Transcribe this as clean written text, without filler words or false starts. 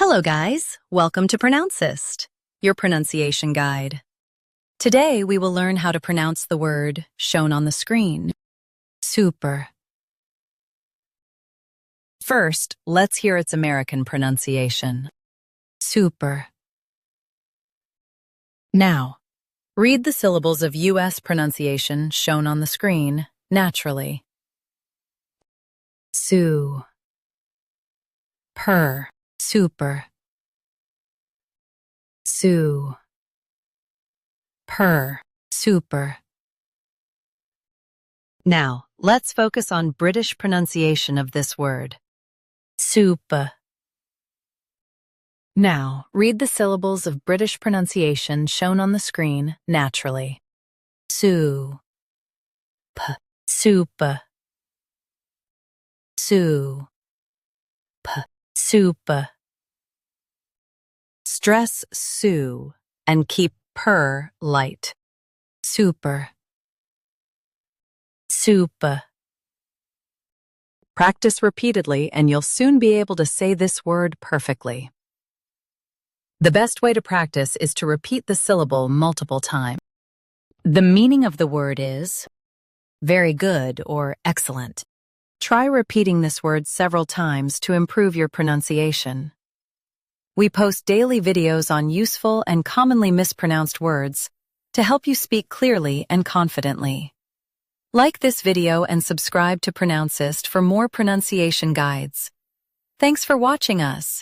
Hello guys, welcome to Pronouncist, your pronunciation guide. Today we will learn how to pronounce the word shown on the screen, super. First, let's hear its American pronunciation, super. Now, read the syllables of U.S. pronunciation shown on the screen naturally. Su, per, super. Su, per, super. Now, let's focus on British pronunciation of this word, super. Now, read the syllables of British pronunciation shown on the screen naturally. Su, p, super. Su, p, super. Stress su and keep per light. Super. Super. Practice repeatedly and you'll soon be able to say this word perfectly. The best way to practice is to repeat the syllable multiple times. The meaning of the word is very good or excellent. Try repeating this word several times to improve your pronunciation. We post daily videos on useful and commonly mispronounced words to help you speak clearly and confidently. Like this video and subscribe to Pronouncist for more pronunciation guides. Thanks for watching us.